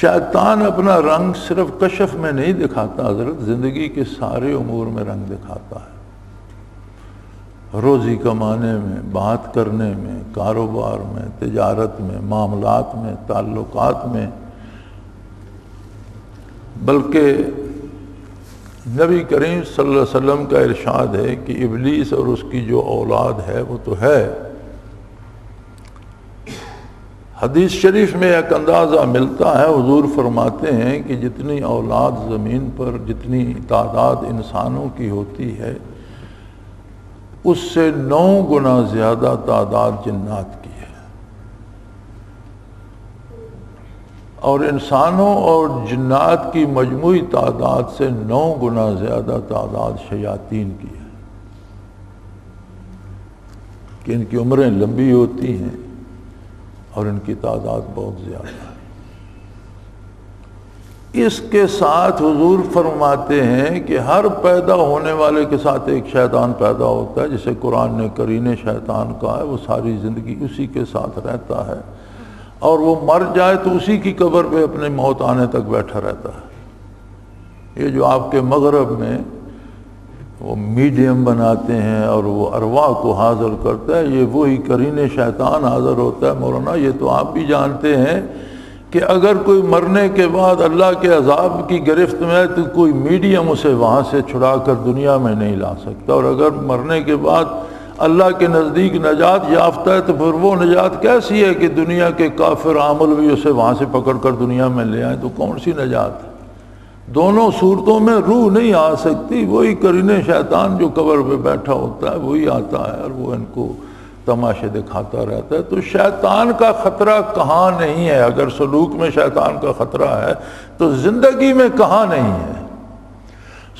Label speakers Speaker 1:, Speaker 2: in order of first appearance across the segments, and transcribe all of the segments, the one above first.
Speaker 1: شیطان اپنا رنگ صرف کشف میں نہیں دکھاتا حضرت، زندگی کے سارے امور میں رنگ دکھاتا ہے، روزی کمانے میں، بات کرنے میں، کاروبار میں، تجارت میں، معاملات میں، تعلقات میں۔ بلکہ نبی کریم صلی اللہ علیہ وسلم کا ارشاد ہے کہ ابلیس اور اس کی جو اولاد ہے وہ تو ہے، حدیث شریف میں ایک اندازہ ملتا ہے، حضور فرماتے ہیں کہ جتنی اولاد زمین پر، جتنی تعداد انسانوں کی ہوتی ہے، اس سے 9 گنا زیادہ تعداد جنات کی ہے، اور انسانوں اور جنات کی مجموعی تعداد سے 9 گنا زیادہ تعداد شیاطین کی ہے، کہ ان کی عمریں لمبی ہوتی ہیں اور ان کی تعداد بہت زیادہ ہے۔ اس کے ساتھ حضور فرماتے ہیں کہ ہر پیدا ہونے والے کے ساتھ ایک شیطان پیدا ہوتا ہے، جسے قرآن نے قرین شیطان کہا ہے، وہ ساری زندگی اسی کے ساتھ رہتا ہے، اور وہ مر جائے تو اسی کی قبر پہ اپنے موت آنے تک بیٹھا رہتا ہے۔ یہ جو آپ کے مغرب میں وہ میڈیم بناتے ہیں اور وہ ارواح کو حاضر کرتا ہے، یہ وہی قرین شیطان حاضر ہوتا ہے۔ مولانا یہ تو آپ بھی جانتے ہیں کہ اگر کوئی مرنے کے بعد اللہ کے عذاب کی گرفت میں ہے تو کوئی میڈیم اسے وہاں سے چھڑا کر دنیا میں نہیں لا سکتا، اور اگر مرنے کے بعد اللہ کے نزدیک نجات یافتہ ہے تو پھر وہ نجات کیسی ہے کہ دنیا کے کافر عامل بھی اسے وہاں سے پکڑ کر دنیا میں لے آئیں؟ تو کون سی نجات ہے؟ دونوں صورتوں میں روح نہیں آ سکتی۔ وہی قرین شیطان جو قبر پہ بیٹھا ہوتا ہے وہی آتا ہے اور وہ ان کو تماشے دکھاتا رہتا ہے۔ تو شیطان کا خطرہ کہاں نہیں ہے؟ اگر سلوک میں شیطان کا خطرہ ہے تو زندگی میں کہاں نہیں ہے؟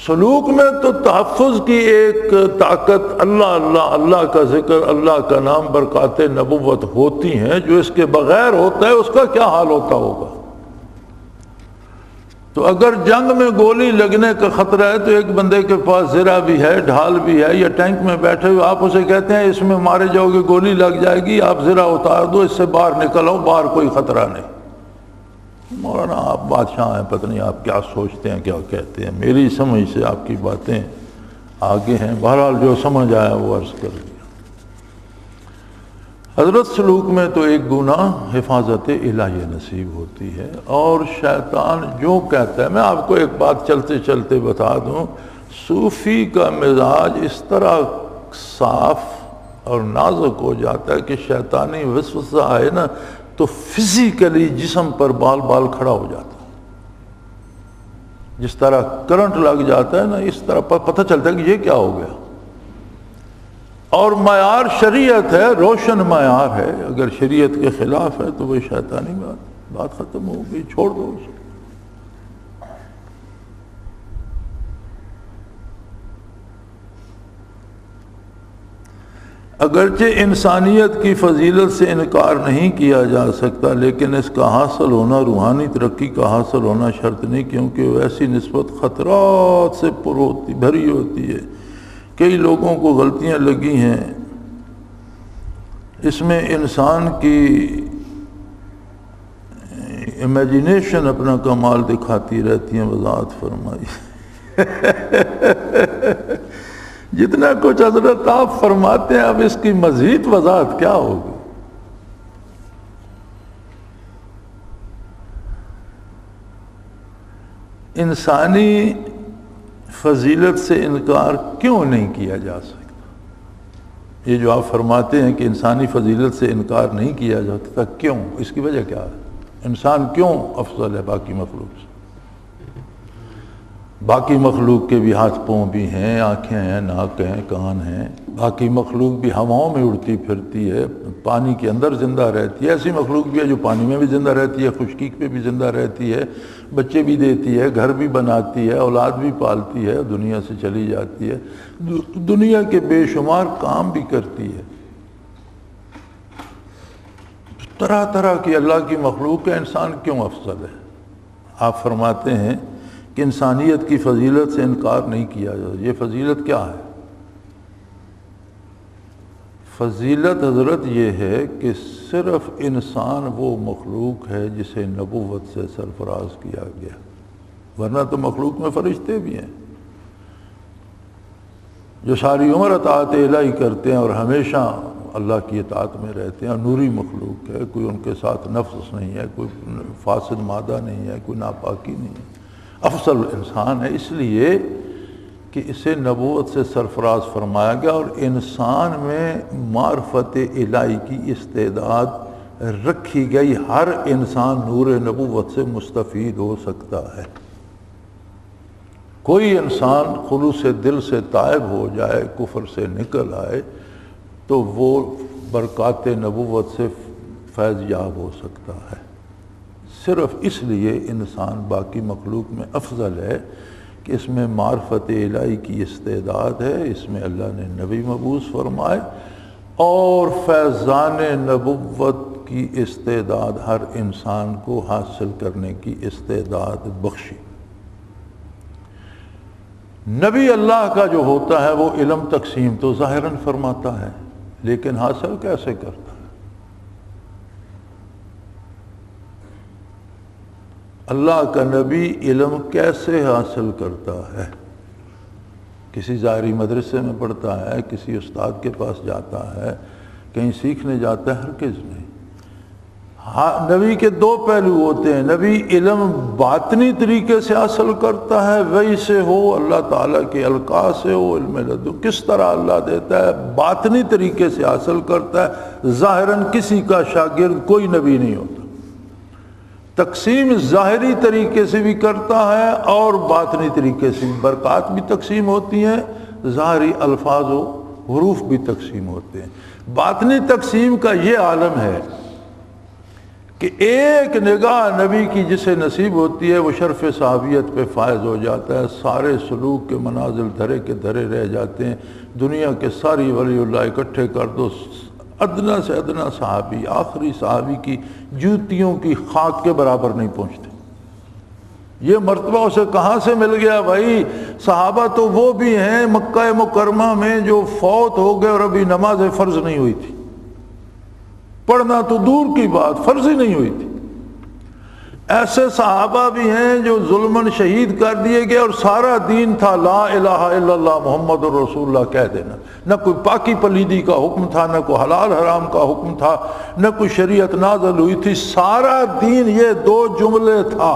Speaker 1: سلوک میں تو تحفظ کی ایک طاقت، اللہ اللہ اللہ کا ذکر، اللہ کا نام، برکات نبوت ہوتی ہیں، جو اس کے بغیر ہوتا ہے اس کا کیا حال ہوتا ہوگا؟ تو اگر جنگ میں گولی لگنے کا خطرہ ہے تو ایک بندے کے پاس زرہ بھی ہے، ڈھال بھی ہے، یا ٹینک میں بیٹھے ہوئے آپ اسے کہتے ہیں اس میں مارے جاؤ گے، گولی لگ جائے گی، آپ زرہ اتار دو، اس سے باہر نکل آؤ، باہر کوئی خطرہ نہیں۔ مولانا آپ بادشاہ ہیں، پتہ نہیں آپ کیا سوچتے ہیں، کیا کہتے ہیں، میری سمجھ سے آپ کی باتیں آگے ہیں، بہرحال جو سمجھ آیا وہ عرض کر دیا۔ حضرت سلوک میں تو ایک گناہ حفاظت الہی نصیب ہوتی ہے، اور شیطان جو کہتا ہے، میں آپ کو ایک بات چلتے چلتے بتا دوں، صوفی کا مزاج اس طرح صاف اور نازک ہو جاتا ہے کہ شیطانی وسوسہ آئے نا تو فزیکلی جسم پر بال بال کھڑا ہو جاتا ہے، جس طرح کرنٹ لگ جاتا ہے نا، اس طرح پتہ چلتا ہے کہ یہ کیا ہو گیا۔ اور معیار شریعت ہے، روشن معیار ہے، اگر شریعت کے خلاف ہے تو وہ شیطانی بات ختم ہو گئی، چھوڑ دو اسے۔ اگرچہ انسانیت کی فضیلت سے انکار نہیں کیا جا سکتا، لیکن اس کا حاصل ہونا، روحانی ترقی کا حاصل ہونا شرط نہیں، کیونکہ وہ ایسی نسبت خطرات سے بھری ہوتی ہے۔ کئی لوگوں کو غلطیاں لگی ہیں، اس میں انسان کی امیجنیشن اپنا کمال دکھاتی رہتی ہیں، وضاحت فرمائی۔ جتنا کچھ حضرت آپ فرماتے ہیں، اب اس کی مزید وضاحت کیا ہوگی؟ انسانی فضیلت سے انکار کیوں نہیں کیا جا سکتا؟ یہ جو آپ فرماتے ہیں کہ انسانی فضیلت سے انکار نہیں کیا جاتا، کیوں؟ اس کی وجہ کیا ہے؟ انسان کیوں افضل ہے باقی مخلوق سے؟ باقی مخلوق کے بھی ہاتھ پاؤں بھی ہیں، آنکھیں ہیں، ناک ہیں، کان ہیں، باقی مخلوق بھی ہواؤں میں اڑتی پھرتی ہے، پانی کے اندر زندہ رہتی ہے، ایسی مخلوق بھی ہے جو پانی میں بھی زندہ رہتی ہے، خشکی پہ بھی زندہ رہتی ہے، بچے بھی دیتی ہے، گھر بھی بناتی ہے، اولاد بھی پالتی ہے، دنیا سے چلی جاتی ہے، دنیا کے بے شمار کام بھی کرتی ہے، طرح طرح کی اللہ کی مخلوق ہے، انسان کیوں افضل ہے؟ آپ فرماتے ہیں کہ انسانیت کی فضیلت سے انکار نہیں کیا جاتا۔ یہ فضیلت کیا ہے؟ فضیلت حضرت یہ ہے کہ صرف انسان وہ مخلوق ہے جسے نبوت سے سرفراز کیا گیا، ورنہ تو مخلوق میں فرشتے بھی ہیں جو ساری عمر اطاعت الہی کرتے ہیں اور ہمیشہ اللہ کی اطاعت میں رہتے ہیں، اور نوری مخلوق ہے، کوئی ان کے ساتھ نفس نہیں ہے، کوئی فاسد مادہ نہیں ہے، کوئی ناپاکی نہیں ہے، افضل انسان ہے، اس لیے کہ اسے نبوت سے سرفراز فرمایا گیا، اور انسان میں معرفت الہی کی استعداد رکھی گئی، ہر انسان نور نبوت سے مستفید ہو سکتا ہے۔ کوئی انسان خلوص دل سے تائب ہو جائے، کفر سے نکل آئے، تو وہ برکات نبوت سے فیض یاب ہو سکتا ہے۔ صرف اس لیے انسان باقی مخلوق میں افضل ہے کہ اس میں معرفت الہی کی استعداد ہے، اس میں اللہ نے نبی مبعوث فرمائے، اور فیضان نبوت کی استعداد ہر انسان کو حاصل کرنے کی استعداد بخشی۔ نبی اللہ کا جو ہوتا ہے وہ علم تقسیم تو ظاہراً فرماتا ہے، لیکن حاصل کیسے کرتا ہے؟ اللہ کا نبی علم کیسے حاصل کرتا ہے؟ کسی ظاہری مدرسے میں پڑھتا ہے، کسی استاد کے پاس جاتا ہے، کہیں سیکھنے جاتا ہے؟ ہرگز نہیں۔ نبی کے دو پہلو ہوتے ہیں، نبی علم باطنی طریقے سے حاصل کرتا ہے، وحی سے ہو، اللہ تعالیٰ کے القاء سے ہو، علم لدن کس طرح اللہ دیتا ہے، باطنی طریقے سے حاصل کرتا ہے۔ ظاہراً کسی کا شاگرد کوئی نبی نہیں ہوتا، تقسیم ظاہری طریقے سے بھی کرتا ہے اور باطنی طریقے سے بھی، برکات بھی تقسیم ہوتی ہیں، ظاہری الفاظ و حروف بھی تقسیم ہوتے ہیں۔ باطنی تقسیم کا یہ عالم ہے کہ ایک نگاہ نبی کی جسے نصیب ہوتی ہے وہ شرف صحابیت پہ فائز ہو جاتا ہے، سارے سلوک کے منازل دھرے کے دھرے رہ جاتے ہیں۔ دنیا کے ساری ولی اللہ اکٹھے کر دو، ادنا سے ادنا صحابی، آخری صحابی کی جوتیوں کی خاک کے برابر نہیں پہنچتے۔ یہ مرتبہ اسے کہاں سے مل گیا بھائی؟ صحابہ تو وہ بھی ہیں مکہ مکرمہ میں جو فوت ہو گئے اور ابھی نماز فرض نہیں ہوئی تھی، پڑھنا تو دور کی بات، فرض ہی نہیں ہوئی تھی۔ ایسے صحابہ بھی ہیں جو ظلماً شہید کر دیے گئے اور سارا دین تھا لا الہ الا اللہ محمد رسول اللہ کہہ دینا، نہ کوئی پاکی پلیدی کا حکم تھا، نہ کوئی حلال حرام کا حکم تھا، نہ کوئی شریعت نازل ہوئی تھی، سارا دین یہ دو جملے تھا۔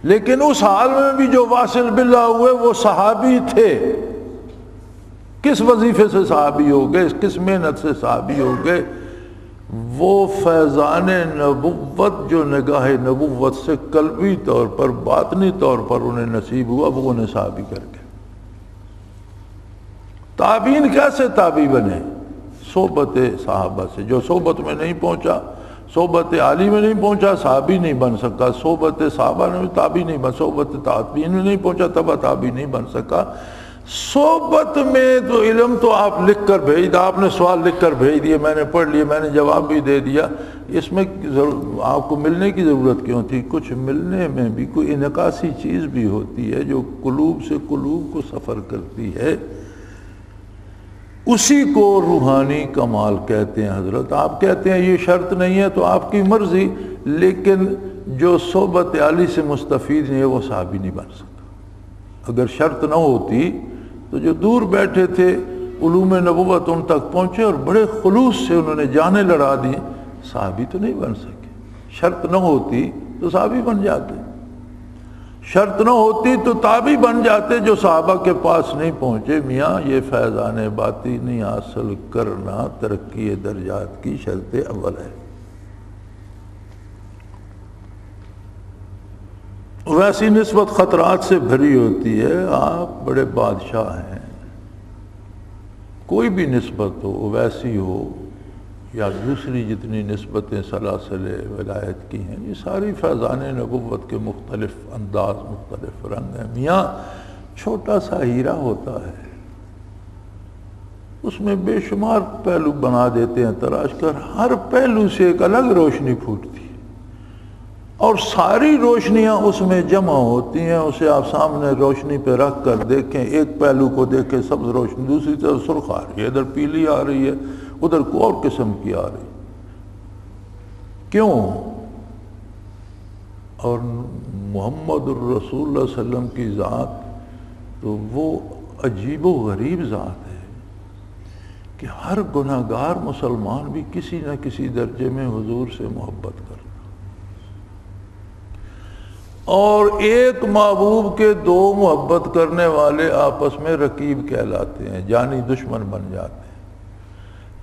Speaker 1: لیکن اس حال میں بھی جو واصل باللہ ہوئے وہ صحابی تھے۔ کس وظیفے سے صحابی ہو گئے، کس محنت سے صحابی ہو گئے؟ وہ فیضان نبوت جو نگاہ نبوت سے قلبی طور پر، باطنی طور پر انہیں نصیب ہوا، وہ انہیں صحابی کر کے۔ تابعین کیسے تابعی بنے؟ صحبت صحابہ سے۔ جو صحبت میں نہیں پہنچا، صحبت عالی میں نہیں پہنچا، صحابی نہیں بن سکا۔ صحبت صحابہ میں تابعی نہیں بن، صحبت تابعین میں نہیں پہنچا، تبع تابعی نہیں بن سکا۔ صحبت میں تو علم تو آپ لکھ کر بھیج دیں، آپ نے سوال لکھ کر بھیج دیے، میں نے پڑھ لیے، میں نے جواب بھی دے دیا، اس میں آپ کو ملنے کی ضرورت کیوں تھی؟ کچھ ملنے میں بھی کوئی انعکاسی چیز بھی ہوتی ہے جو قلوب سے قلوب کو سفر کرتی ہے، اسی کو روحانی کمال کہتے ہیں۔ حضرت آپ کہتے ہیں یہ شرط نہیں ہے تو آپ کی مرضی، لیکن جو صحبت عالی سے مستفید نہیں ہے وہ صحابی نہیں بن سکتا۔ اگر شرط نہ ہوتی تو جو دور بیٹھے تھے علوم نبوت ان تک پہنچے اور بڑے خلوص سے انہوں نے جانیں لڑا دی، صحابی تو نہیں بن سکے۔ شرط نہ ہوتی تو صحابی بن جاتے، شرط نہ ہوتی تو تابعی بن جاتے جو صحابہ کے پاس نہیں پہنچے۔ میاں یہ فیضان باطنی حاصل کرنا ترقی درجات کی شرط اول ہے۔ ویسی نسبت خطرات سے بھری ہوتی ہے۔ آپ بڑے بادشاہ ہیں، کوئی بھی نسبت ہو، ویسی ہو یا دوسری جتنی نسبتیں سلاسل ولایت کی ہیں، یہ ساری فیضان نبوت کے مختلف انداز، مختلف رنگ ہیں۔ میاں چھوٹا سا ہیرا ہوتا ہے، اس میں بے شمار پہلو بنا دیتے ہیں تراش کر، ہر پہلو سے ایک الگ روشنی پھوٹتی ہے۔ اور ساری روشنیاں اس میں جمع ہوتی ہیں. اسے آپ سامنے روشنی پہ رکھ کر دیکھیں، ایک پہلو کو دیکھیں سبز روشنی، دوسری طرف سرخ آ رہی ہے، ادھر پیلی آ رہی ہے، ادھر کوئی اور قسم کی آ رہی ہے. کیوں؟ اور محمد الرسول اللہ صلی اللہ علیہ وسلم کی ذات تو وہ عجیب و غریب ذات ہے کہ ہر گناہگار مسلمان بھی کسی نہ کسی درجے میں حضور سے محبت کرتا. اور ایک محبوب کے دو محبت کرنے والے آپس میں رقیب کہلاتے ہیں، جانی دشمن بن جاتے ہیں.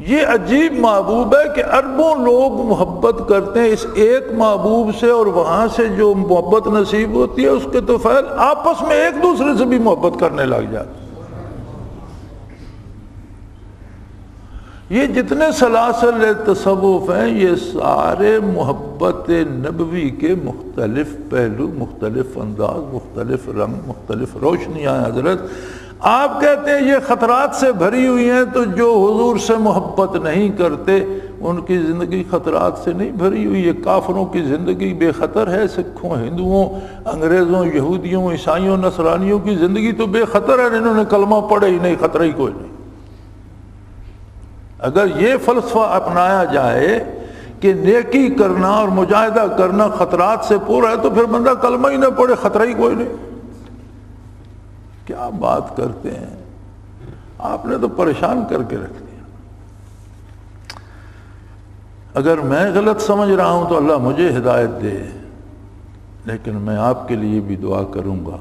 Speaker 1: یہ عجیب محبوب ہے کہ اربوں لوگ محبت کرتے ہیں اس ایک محبوب سے، اور وہاں سے جو محبت نصیب ہوتی ہے اس کے تو فعل آپس میں ایک دوسرے سے بھی محبت کرنے لگ جاتے ہیں. یہ جتنے سلاسل تصوف ہیں یہ سارے محبت نبوی کے مختلف پہلو، مختلف انداز، مختلف رنگ، مختلف روشنیاں ہیں. حضرت آپ کہتے ہیں یہ خطرات سے بھری ہوئی ہیں، تو جو حضور سے محبت نہیں کرتے ان کی زندگی خطرات سے نہیں بھری ہوئی. یہ کافروں کی زندگی بے خطر ہے، سکھوں، ہندوؤں، انگریزوں، یہودیوں، عیسائیوں، نصرانیوں کی زندگی تو بے خطر ہے، انہوں نے کلمہ پڑھے ہی نہیں، خطرہ ہی کوئی نہیں. اگر یہ فلسفہ اپنایا جائے کہ نیکی کرنا اور مجاہدہ کرنا خطرات سے پورا ہے، تو پھر بندہ کلمہ ہی نہ پڑھے، خطرہ ہی کوئی نہیں. کیا بات کرتے ہیں آپ نے تو پریشان کر کے رکھ دیا. اگر میں غلط سمجھ رہا ہوں تو اللہ مجھے ہدایت دے، لیکن میں آپ کے لیے بھی دعا کروں گا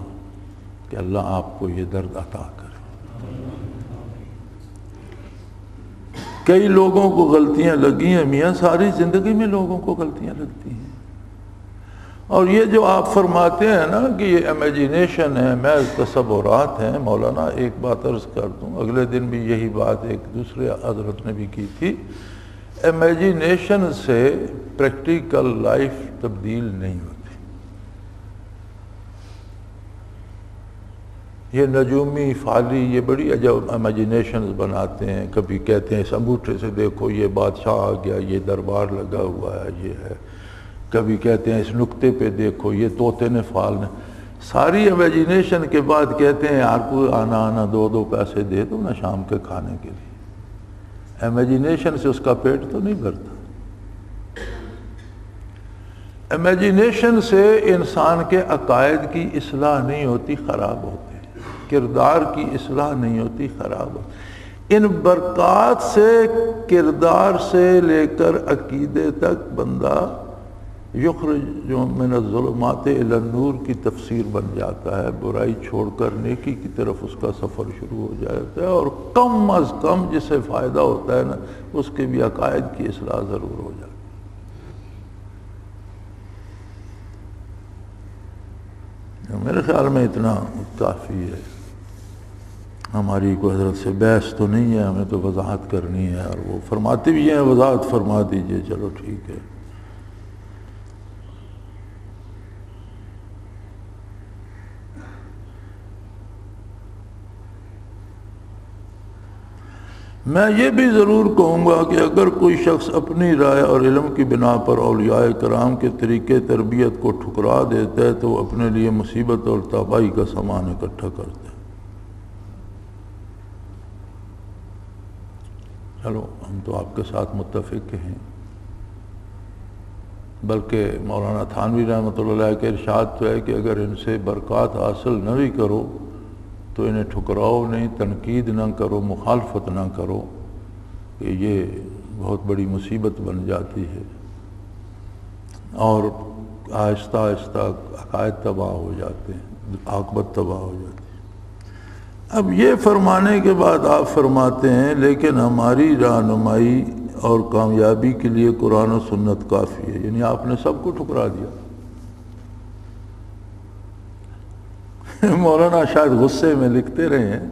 Speaker 1: کہ اللہ آپ کو یہ درد عطا کرے. کئی لوگوں کو غلطیاں لگی ہیں میاں، ساری زندگی میں لوگوں کو غلطیاں لگتی ہیں. اور یہ جو آپ فرماتے ہیں نا کہ یہ امیجینیشن ہے، محض تصورات ہیں، مولانا ایک بات عرض کر دوں، اگلے دن بھی یہی بات ایک دوسرے حضرت نے بھی کی تھی. امیجینیشن سے پریکٹیکل لائف تبدیل نہیں ہوتی. یہ نجومی فعالی یہ بڑی عجب امیجینیشنز بناتے ہیں. کبھی کہتے ہیں اس انگوٹھے سے دیکھو یہ بادشاہ آ گیا، یہ دربار لگا ہوا ہے، یہ ہے. کبھی کہتے ہیں اس نقطے پہ دیکھو یہ طوطے نے فال نے. ساری امیجینیشن کے بعد کہتے ہیں یار کو آنا دو پیسے دے دو نا شام کے کھانے کے لیے. امیجینیشن سے اس کا پیٹ تو نہیں بھرتا. امیجینیشن سے انسان کے عقائد کی اصلاح نہیں ہوتی، خراب ہوتے ہیں. کردار کی اصلاح نہیں ہوتی، خراب ہوتی. ان برکات سے، کردار سے لے کر عقیدے تک بندہ یخرج من الظلمات الی النور کی تفسیر بن جاتا ہے. برائی چھوڑ کر نیکی کی طرف اس کا سفر شروع ہو جاتا ہے. اور کم از کم جسے فائدہ ہوتا ہے نا اس کے بھی عقائد کی اصلاح ضرور ہو جاتی ہے. میرے خیال میں اتنا کافی ہے. ہماری کوئی حضرت سے بحث تو نہیں ہے، ہمیں تو وضاحت کرنی ہے، اور وہ فرماتے بھی ہیں وضاحت فرما دیجئے، چلو ٹھیک ہے. میں یہ بھی ضرور کہوں گا کہ اگر کوئی شخص اپنی رائے اور علم کی بنا پر اولیاء کرام کے طریقے تربیت کو ٹھکرا دیتا ہے تو وہ اپنے لیے مصیبت اور تباہی کا سامان اکٹھا کرتا ہے. چلو ہم تو آپ کے ساتھ متفق ہیں، بلکہ مولانا تھانوی رحمۃ اللہ علیہ کے ارشاد تو ہے کہ اگر ان سے برکات حاصل نہ بھی کرو تو انہیں ٹھکراؤ نہیں، تنقید نہ کرو، مخالفت نہ کرو، کہ یہ بہت بڑی مصیبت بن جاتی ہے اور آہستہ آہستہ عقائد تباہ ہو جاتے ہیں، عاقبت تباہ ہو جاتی ہے. اب یہ فرمانے کے بعد آپ فرماتے ہیں لیکن ہماری رہنمائی اور کامیابی کے لیے قرآن و سنت کافی ہے. یعنی آپ نے سب کو ٹھکرا دیا. مولانا شاید غصے میں لکھتے رہے ہیں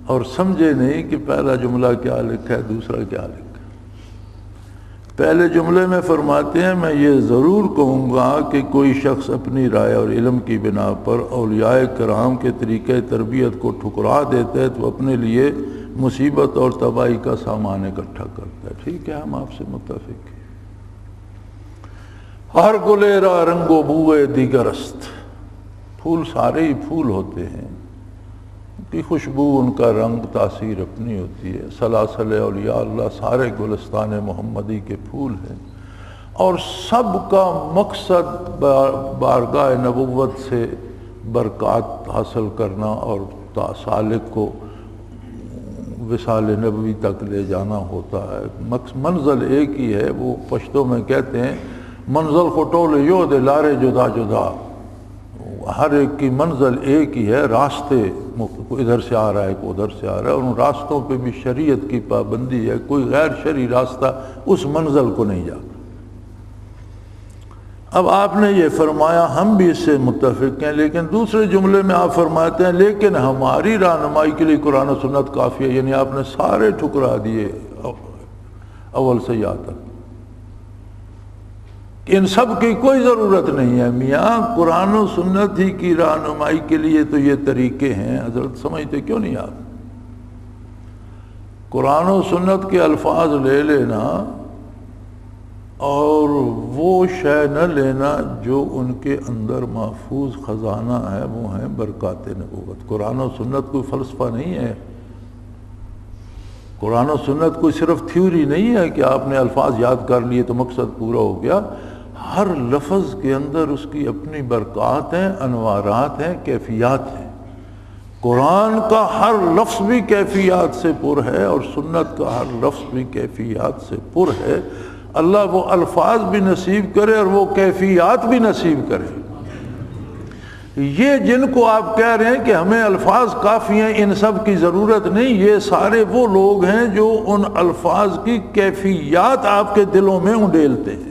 Speaker 1: اور سمجھے نہیں کہ پہلا جملہ کیا لکھا ہے، دوسرا کیا لکھا ہے. پہلے جملے میں فرماتے ہیں میں یہ ضرور کہوں گا کہ کوئی شخص اپنی رائے اور علم کی بنا پر اولیاء کرام کے طریقے تربیت کو ٹھکرا دیتا ہے تو اپنے لیے مصیبت اور تباہی کا سامان اکٹھا کرتا ہے. ٹھیک ہے، ہم آپ سے متفق ہیں. ہر گلے را رنگ و بوئے دیگر است، پھول سارے ہی پھول ہوتے ہیں، ان کی خوشبو، ان کا رنگ، تاثیر اپنی ہوتی ہے۔ سلاسل اولیاء اللہ سارے گلستان محمدی کے پھول ہیں، اور سب کا مقصد بارگاہ نبوت سے برکات حاصل کرنا اور سالک کو وصال نبوی تک لے جانا ہوتا ہے۔ منزل ایک ہی ہے، وہ پشتوں میں کہتے ہیں منزل خٹول یو دے لارے جدا جدا، ہر ایک کی منزل ایک ہی ہے، راستے ادھر سے آ رہا ہے کوئی ادھر سے آ رہا ہے، اور ان راستوں پہ بھی شریعت کی پابندی ہے، کوئی غیر شرعی راستہ اس منزل کو نہیں جاتا۔ اب آپ نے یہ فرمایا، ہم بھی اس سے متفق ہیں، لیکن دوسرے جملے میں آپ فرماتے ہیں لیکن ہماری رہنمائی کے لیے قرآن و سنت کافی ہے، یعنی آپ نے سارے ٹھکرا دیے اول سے یا تک، ان سب کی کوئی ضرورت نہیں ہے۔ میاں قرآن و سنت ہی کی رہنمائی کے لیے تو یہ طریقے ہیں، حضرت سمجھتے کیوں نہیں آپ؟ قرآن و سنت کے الفاظ لے لینا اور وہ شے نہ لینا جو ان کے اندر محفوظ خزانہ ہے، وہ ہیں برکات نبوت۔ قرآن و سنت کوئی فلسفہ نہیں ہے، قرآن و سنت کوئی صرف تھیوری نہیں ہے کہ آپ نے الفاظ یاد کر لیے تو مقصد پورا ہو گیا۔ ہر لفظ کے اندر اس کی اپنی برکات ہیں، انوارات ہیں، کیفیات ہیں۔ قرآن کا ہر لفظ بھی کیفیات سے پر ہے، اور سنت کا ہر لفظ بھی کیفیات سے پر ہے۔ اللہ وہ الفاظ بھی نصیب کرے اور وہ کیفیات بھی نصیب کرے۔ یہ جن کو آپ کہہ رہے ہیں کہ ہمیں الفاظ کافی ہیں، ان سب کی ضرورت نہیں، یہ سارے وہ لوگ ہیں جو ان الفاظ کی کیفیات آپ کے دلوں میں انڈیلتے ہیں۔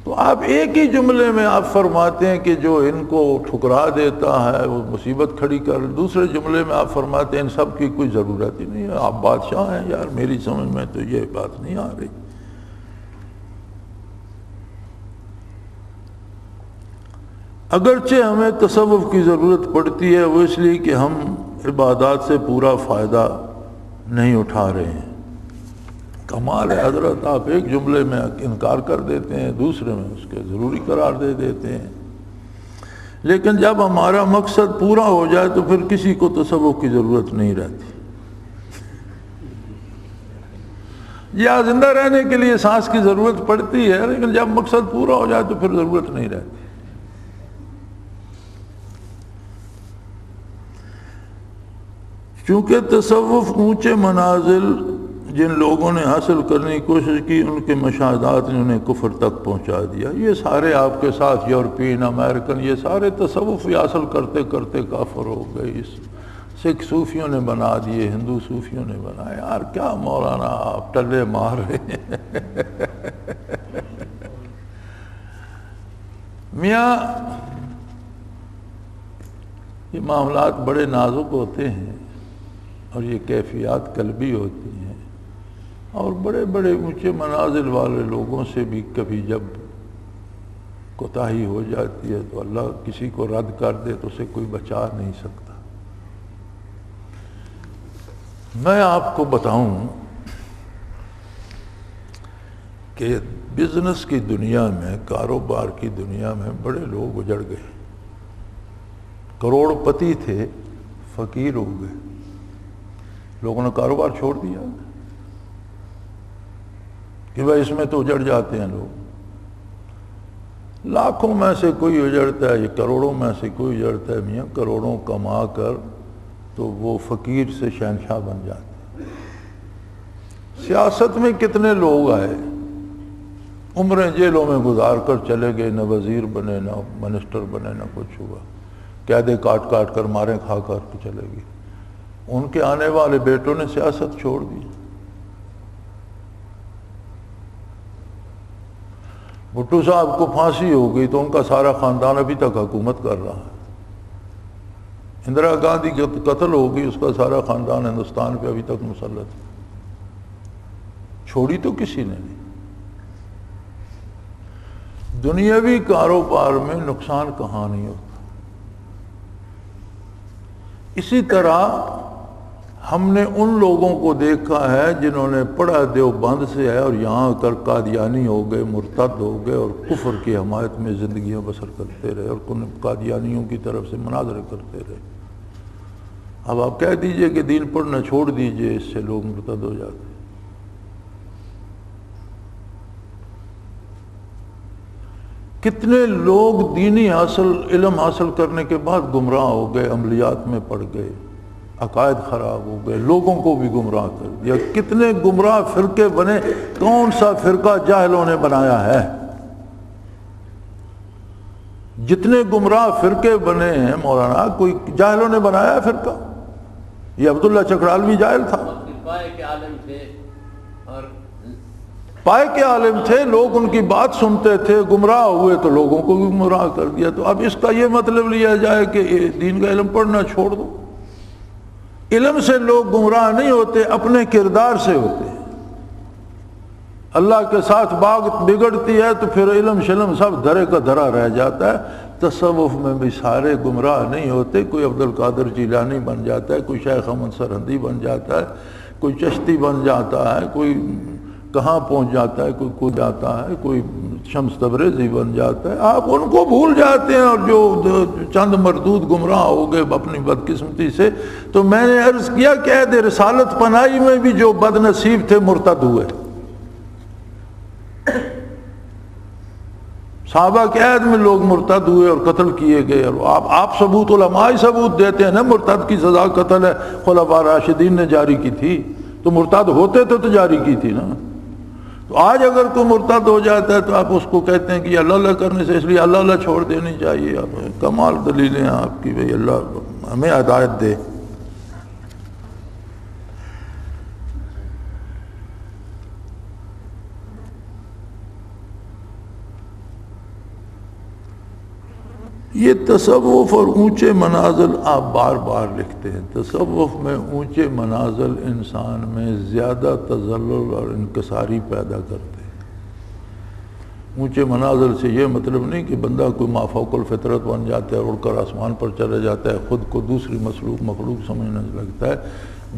Speaker 1: تو آپ ایک ہی جملے میں آپ فرماتے ہیں کہ جو ان کو ٹھکرا دیتا ہے وہ مصیبت کھڑی کر، دوسرے جملے میں آپ فرماتے ہیں ان سب کی کوئی ضرورت ہی نہیں ہے، آپ بادشاہ ہیں یار، میری سمجھ میں تو یہ بات نہیں آ رہی۔ اگرچہ ہمیں تصوف کی ضرورت پڑتی ہے، وہ اس لیے کہ ہم عبادات سے پورا فائدہ نہیں اٹھا رہے ہیں۔ کمال ہے حضرت، آپ ایک جملے میں انکار کر دیتے ہیں، دوسرے میں اس کے ضروری قرار دے دیتے ہیں، لیکن جب ہمارا مقصد پورا ہو جائے تو پھر کسی کو تصوف کی ضرورت نہیں رہتی۔ یا زندہ رہنے کے لیے سانس کی ضرورت پڑتی ہے، لیکن جب مقصد پورا ہو جائے تو پھر ضرورت نہیں رہتی۔ چونکہ تصوف اونچے منازل جن لوگوں نے حاصل کرنے کی کوشش کی، ان کے مشاہدات نے انہیں کفر تک پہنچا دیا۔ یہ سارے آپ کے ساتھ یورپین، امریکن، یہ سارے تصوف حاصل کرتے کرتے کافر ہو گئے۔ سکھ صوفیوں نے بنا دیے، ہندو صوفیوں نے بنائے۔ یار کیا مولانا آپ ٹلے مار رہے ہیں۔ میاں یہ معاملات بڑے نازک ہوتے ہیں، اور یہ کیفیات قلبی ہوتی ہیں، اور بڑے بڑے اونچے منازل والے لوگوں سے بھی کبھی جب کوتاہی ہو جاتی ہے تو اللہ کسی کو رد کر دے تو اسے کوئی بچا نہیں سکتا۔ میں آپ کو بتاؤں کہ بزنس کی دنیا میں، کاروبار کی دنیا میں بڑے لوگ اجڑ گئے، کروڑ پتی تھے، فقیر ہو گئے، لوگوں نے کاروبار چھوڑ دیا کہ بھائی اس میں تو اجڑ جاتے ہیں لوگ۔ لاکھوں میں سے کوئی اجڑتا ہے، یہ کروڑوں میں سے کوئی اجڑتا ہے۔ میاں کروڑوں کما کر تو وہ فقیر سے شہنشاہ بن جاتے ہیں۔ سیاست میں کتنے لوگ آئے، عمریں جیلوں میں گزار کر چلے گئے، نہ وزیر بنے، نہ منسٹر بنے، نہ کچھ ہوا، قیدیں کاٹ کاٹ کر، مارے کھا کر کے چلے گئے۔ ان کے آنے والے بیٹوں نے سیاست چھوڑ دی۔ بھٹو صاحب کو پھانسی ہو گئی تو ان کا سارا خاندان ابھی تک حکومت کر رہا ہے۔ اندرا گاندھی کی قتل ہو گئی، اس کا سارا خاندان ہندوستان پہ ابھی تک مسلط ہے۔ چھوڑی تو کسی نے نہیں۔ دنیاوی کاروبار میں نقصان کہاں نہیں ہوتا۔ اسی طرح ہم نے ان لوگوں کو دیکھا ہے جنہوں نے پڑھا دیوبند سے ہے اور یہاں کر قادیانی ہو گئے، مرتد ہو گئے اور کفر کی حمایت میں زندگیاں بسر کرتے رہے اور قادیانیوں کی طرف سے مناظرے کرتے رہے۔ اب آپ کہہ دیجئے کہ دین پڑھنا چھوڑ دیجئے، اس سے لوگ مرتد ہو جاتے ہیں۔ کتنے لوگ دینی علم حاصل کرنے کے بعد گمراہ ہو گئے، عملیات میں پڑ گئے، عقائد خراب ہو گئے، لوگوں کو بھی گمراہ کر دیا۔ کتنے گمراہ فرقے بنے، کون سا فرقہ جاہلوں نے بنایا ہے؟ جتنے گمراہ فرقے بنے ہیں مولانا، کوئی جاہلوں نے بنایا ہے فرقہ؟ یہ عبداللہ چکرالوی جاہل تھا؟
Speaker 2: پائے کے عالم تھے اور
Speaker 1: پائے کے عالم تھے، لوگ ان کی بات سنتے تھے، گمراہ ہوئے تو لوگوں کو بھی گمراہ کر دیا۔ تو اب اس کا یہ مطلب لیا جائے کہ دین کا علم پڑھنا چھوڑ دو؟ علم سے لوگ گمراہ نہیں ہوتے، اپنے کردار سے ہوتے ہیں۔ اللہ کے ساتھ بات بگڑتی ہے تو پھر علم شلم سب دھرے کا دھرا رہ جاتا ہے۔ تصوف میں بھی سارے گمراہ نہیں ہوتے، کوئی عبد القادر جیلانی بن جاتا ہے، کوئی شیخ احمد سرہندی بن جاتا ہے، کوئی چشتی بن جاتا ہے، کوئی کہاں پہنچ جاتا ہے، کوئی کود جاتا ہے، کوئی شمس تبریزی بن جاتا ہے۔ آپ ان کو بھول جاتے ہیں، اور جو چند مردود گمراہ ہو گئے اپنی بدقسمتی سے۔ تو میں نے عرض کیا کہ عہد رسالت پناہی میں بھی جو بد نصیب تھے مرتد ہوئے، صحابہ کے عہد میں لوگ مرتد ہوئے اور قتل کیے گئے، اور آپ ثبوت، علماء ہی ثبوت دیتے ہیں نا مرتد کی سزا قتل ہے، خلفاء راشدین نے جاری کی تھی، تو مرتد ہوتے تو جاری کی تھی نا۔ تو آج اگر کوئی مرتد ہو جاتا ہے تو آپ اس کو کہتے ہیں کہ اللہ اللہ کرنے سے، اس لیے اللہ اللہ چھوڑ دینی چاہیے۔ آپ کمال دلیلیں ہیں آپ کی، بھئی اللہ ہمیں ہدایت دے۔ یہ تصوف اور اونچے منازل آپ بار بار لکھتے ہیں، تصوف میں اونچے منازل انسان میں زیادہ تذلل اور انکساری پیدا کرتے ہیں۔ اونچے منازل سے یہ مطلب نہیں کہ بندہ کوئی مافوق الفطرت بن جاتا ہے، اڑ کر آسمان پر چلے جاتا ہے، خود کو دوسری مخلوق سمجھنے لگتا ہے۔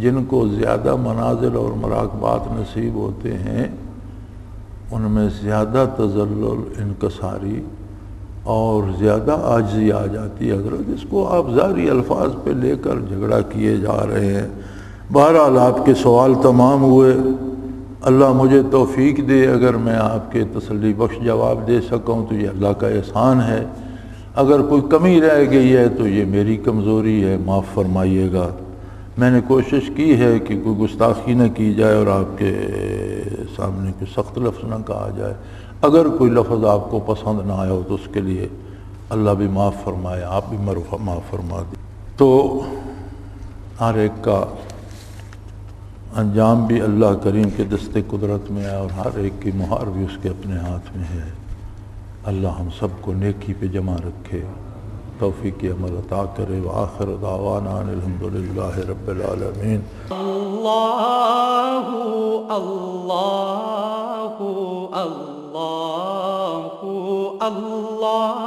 Speaker 1: جن کو زیادہ منازل اور مراقبات نصیب ہوتے ہیں ان میں زیادہ تذلل، انکساری اور زیادہ عاجزی آ جاتی ہے حضرت۔ اس کو آپ ظاہری الفاظ پہ لے کر جھگڑا کیے جا رہے ہیں۔ بہرحال آپ کے سوال تمام ہوئے، اللہ مجھے توفیق دے، اگر میں آپ کے تسلی بخش جواب دے سکوں تو یہ اللہ کا احسان ہے، اگر کوئی کمی رہ گئی ہے تو یہ میری کمزوری ہے، معاف فرمائیے گا۔ میں نے کوشش کی ہے کہ کوئی گستاخی نہ کی جائے اور آپ کے سامنے کوئی سخت لفظ نہ کہا جائے۔ اگر کوئی لفظ آپ کو پسند نہ آیا ہو تو اس کے لیے اللہ بھی معاف فرمائے، آپ بھی معاف فرما دیں۔ تو ہر ایک کا انجام بھی اللہ کریم کے دست قدرت میں ہے، اور ہر ایک کی مہار بھی اس کے اپنے ہاتھ میں ہے۔ اللہ ہم سب کو نیکی پہ جمع رکھے، توفیق عمل عطا کرے۔ وآخر دعوانا الحمدللہ رب العالمین۔
Speaker 2: اللہ اللہ اللہ اللہ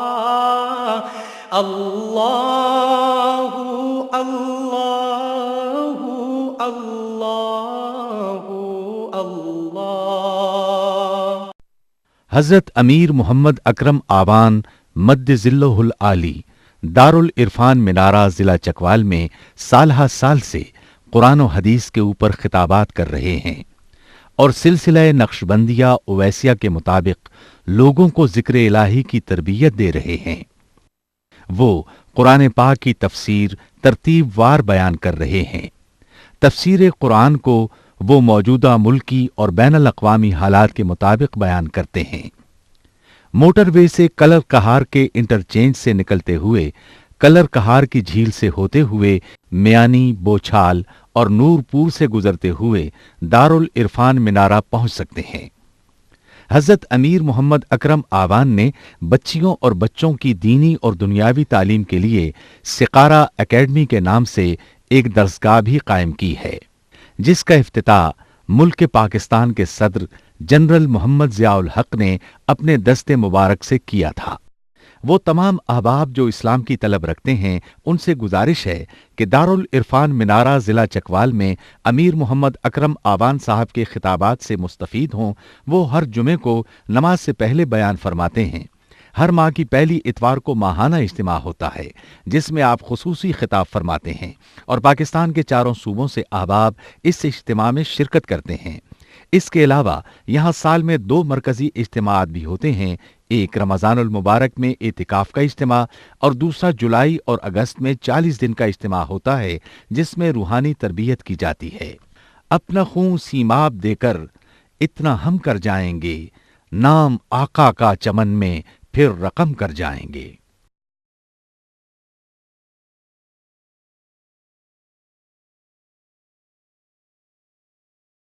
Speaker 2: اللہ اللہ اللہ اللہ۔
Speaker 3: حضرت امیر محمد اکرم آوان مد ذلہ العالی دارالعرفان منارہ ضلع چکوال میں سالہ سال سے قرآن و حدیث کے اوپر خطابات کر رہے ہیں، اور سلسلہ نقشبندیہ اویسیہ کے مطابق لوگوں کو ذکر الہی کی تربیت دے رہے ہیں۔ وہ قرآن پاک کی تفسیر ترتیب وار بیان کر رہے ہیں۔ تفسیر قرآن کو وہ موجودہ ملکی اور بین الاقوامی حالات کے مطابق بیان کرتے ہیں۔ موٹر وے سے کلر کہار کے انٹرچینج سے نکلتے ہوئے، کلر کہار کی جھیل سے ہوتے ہوئے، میانی، بوچھال اور نورپور سے گزرتے ہوئے دارالعرفان منارہ پہنچ سکتے ہیں۔ حضرت امیر محمد اکرم آوان نے بچیوں اور بچوں کی دینی اور دنیاوی تعلیم کے لیے سقارہ اکیڈمی کے نام سے ایک درسگاہ بھی قائم کی ہے، جس کا افتتاح ملک پاکستان کے صدر جنرل محمد ضیاء الحق نے اپنے دست مبارک سے کیا تھا۔ وہ تمام احباب جو اسلام کی طلب رکھتے ہیں ان سے گزارش ہے کہ دارالعرفان منارہ ضلع چکوال میں امیر محمد اکرم آبان صاحب کے خطابات سے مستفید ہوں۔ وہ ہر جمعے کو نماز سے پہلے بیان فرماتے ہیں۔ ہر ماہ کی پہلی اتوار کو ماہانہ اجتماع ہوتا ہے جس میں آپ خصوصی خطاب فرماتے ہیں اور پاکستان کے چاروں صوبوں سے احباب اس اجتماع میں شرکت کرتے ہیں۔ اس کے علاوہ یہاں سال میں 2 مرکزی اجتماعات بھی ہوتے ہیں، ایک رمضان المبارک میں اعتکاف کا اجتماع اور دوسرا جولائی اور اگست میں 40 دن کا اجتماع ہوتا ہے جس میں روحانی تربیت کی جاتی ہے۔ اپنا خون سیماب دے کر اتنا ہم کر جائیں گے، نام آقا کا چمن میں پھر رقم کر جائیں گے۔